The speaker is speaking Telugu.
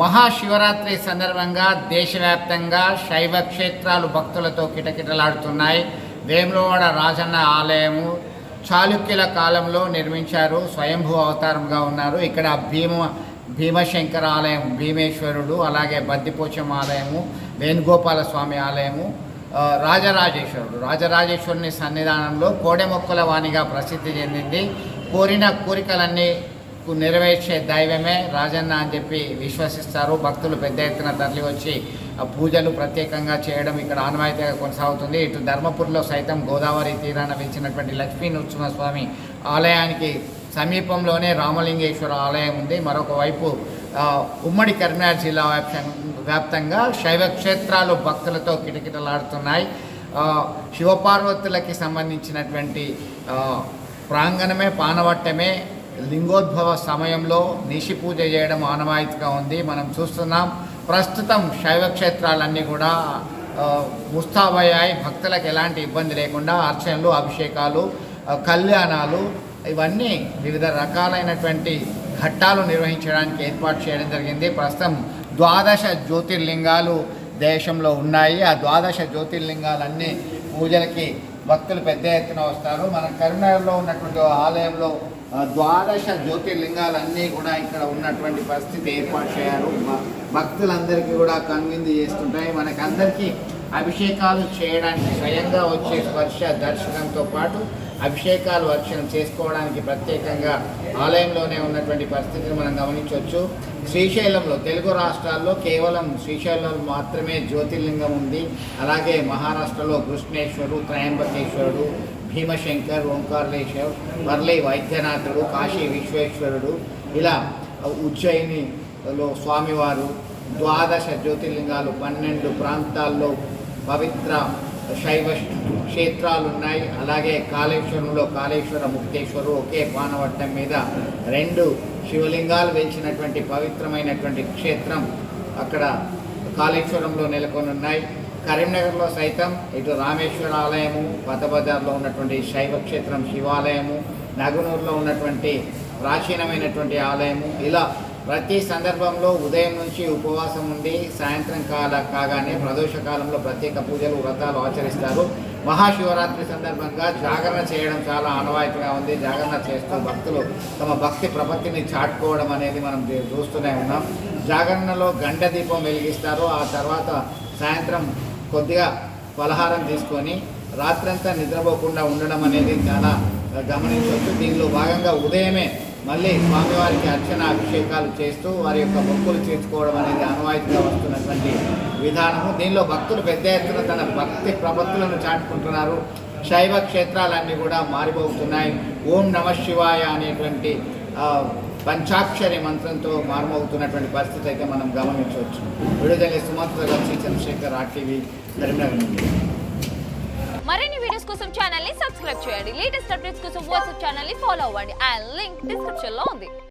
మహాశివరాత్రి సందర్భంగా దేశవ్యాప్తంగా శైవ క్షేత్రాలు భక్తులతో కిటకిటలాడుతున్నాయి. వేములవాడ రాజన్న ఆలయము చాళుక్యుల కాలంలో నిర్మించారు. స్వయంభూ అవతారంగా ఉన్నారు. ఇక్కడ భీమశంకర ఆలయం, భీమేశ్వరుడు, అలాగే బద్దిపోచమ్మ ఆలయము, వేణుగోపాల స్వామి ఆలయము, రాజరాజేశ్వరుని సన్నిధానంలో కోడెమొక్కల వాణిగా ప్రసిద్ధి చెందింది. కోరిన కోరికలన్నీ నెరవేర్చే దైవమే రాజన్న అని చెప్పి విశ్వసిస్తారు. భక్తులు పెద్ద ఎత్తున తరలి వచ్చి పూజలు ప్రత్యేకంగా చేయడం ఇక్కడ ఆనవాయితీగా కొనసాగుతుంది. ఇటు ధర్మపురిలో సైతం గోదావరి తీరాన వెలిచినటువంటి లక్ష్మీ నృసింహస్వామి ఆలయానికి సమీపంలోనే రామలింగేశ్వర ఆలయం ఉంది. మరొక వైపు ఉమ్మడి కరీంనగర్ జిల్లా వ్యాప్తంగా శైవ క్షేత్రాలు భక్తులతో కిటకిటలాడుతున్నాయి. శివపార్వతులకి సంబంధించినటువంటి ప్రాంగణమే, పానవట్టమే లింగోద్భవ సమయంలో నిషి పూజ చేయడం ఆనవాయితీగా ఉంది. మనం చూస్తున్నాం. ప్రస్తుతం శైవ క్షేత్రాలన్నీ కూడా ముస్తాబయ్యాయి. భక్తులకు ఎలాంటి ఇబ్బంది లేకుండా అర్చనలు, అభిషేకాలు, కళ్యాణాలు ఇవన్నీ వివిధ రకాలైనటువంటి ఘట్టాలు నిర్వహించడానికి ఏర్పాటు చేయడం జరిగింది. ప్రస్తుతం 12 జ్యోతిర్లింగాలు దేశంలో ఉన్నాయి. ఆ 12 జ్యోతిర్లింగాలన్నీ పూజలకి భక్తులు పెద్ద ఎత్తున వస్తారు. మన కరీంనగర్లో ఉన్నటువంటి ఆలయంలో 12 జ్యోతిర్లింగాలన్నీ కూడా ఇక్కడ ఉన్నటువంటి పరిస్థితి ఏర్పాటు చేయారు. భక్తులందరికీ కూడా కనువిందు చేస్తుంటాయి. మనకందరికీ అభిషేకాలు చేయడానికి స్వయంగా వచ్చే స్పర్శ దర్శనంతో పాటు అభిషేకాలు అర్చన చేసుకోవడానికి ప్రత్యేకంగా ఆలయంలోనే ఉన్నటువంటి పరిస్థితిని మనం గమనించవచ్చు. శ్రీశైలంలో, తెలుగు రాష్ట్రాల్లో కేవలం శ్రీశైలంలో మాత్రమే జ్యోతిర్లింగం ఉంది. అలాగే మహారాష్ట్రలో కృష్ణేశ్వరు, త్రయంబకేశ్వరుడు, భీమశంకర్, ఓంకారేశ్వర్, వర్లీ వైద్యనాథుడు, కాశీ విశ్వేశ్వరుడు, ఇలా ఉజ్జయినిలో స్వామివారు, 12 జ్యోతిర్లింగాలు, 12 ప్రాంతాల్లో పవిత్ర శైవ క్షేత్రాలు ఉన్నాయి. అలాగే కాళేశ్వరంలో కాళేశ్వర, ముక్తేశ్వరు ఒకే పానవట్టం మీద 2 శివలింగాలు వెలిచినటువంటి పవిత్రమైనటువంటి క్షేత్రం అక్కడ కాళేశ్వరంలో నెలకొని ఉన్నాయి. కరీంనగర్లో సైతం ఇటు రామేశ్వర ఆలయము, కొత్తబజార్లో ఉన్నటువంటి శైవ క్షేత్రం శివాలయము, నగనూరులో ఉన్నటువంటి ప్రాచీనమైనటువంటి ఆలయము, ఇలా ప్రతి సందర్భంలో ఉదయం నుంచి ఉపవాసం ఉండి సాయంత్రం కాగానే ప్రదోషకాలంలో ప్రత్యేక పూజలు, వ్రతాలు ఆచరిస్తారు. మహాశివరాత్రి సందర్భంగా జాగరణ చేయడం చాలా ఆనవాయితీగా ఉంది. జాగరణ చేస్తూ భక్తులు తమ భక్తి ప్రపత్తిని చాటుకోవడం అనేది మనం చూస్తూనే ఉన్నాం. జాగరణలో గంట దీపం వెలిగిస్తారు. ఆ తర్వాత సాయంత్రం కొద్దిగా పలహారం తీసుకొని రాత్రంతా నిద్రపోకుండా ఉండడం అనేది చాలా గమనించవచ్చు. దీనిలో భాగంగా ఉదయమే మళ్ళీ స్వామివారికి అర్చన, అభిషేకాలు చేస్తూ వారి యొక్క మొక్కులు తీర్చుకోవడం అనేది ఆనవాయితీగా వస్తున్నటువంటి విధానము. దీనిలో భక్తులు పెద్ద ఎత్తున తన భక్తి ప్రపత్తులను చాటుకుంటున్నారు. శైవ క్షేత్రాలన్నీ కూడా మారిపోతున్నాయి. ఓం నమ శివాయ అనేటువంటి పంచాక్షరి మంత్రంతో మారుమవుతున్నటువంటి పరిస్థితి అయితే మనం గమనించవచ్చు. విడుదల సుమంత్ర శ్రీ చంద్రశేఖర్, RTV, కరీంనగర్ నుండి. మరిన్ని వీడియోస్ కోసం ఛానల్ ని సబ్స్క్రైబ్ చేయండి. లేటెస్ట్ అప్డేట్స్ కోసం వాట్సాప్ ఛానల్ ని ఫాలో అవ్వండి. ఆ లింక్ డిస్క్రిప్షన్ లో ఉంది.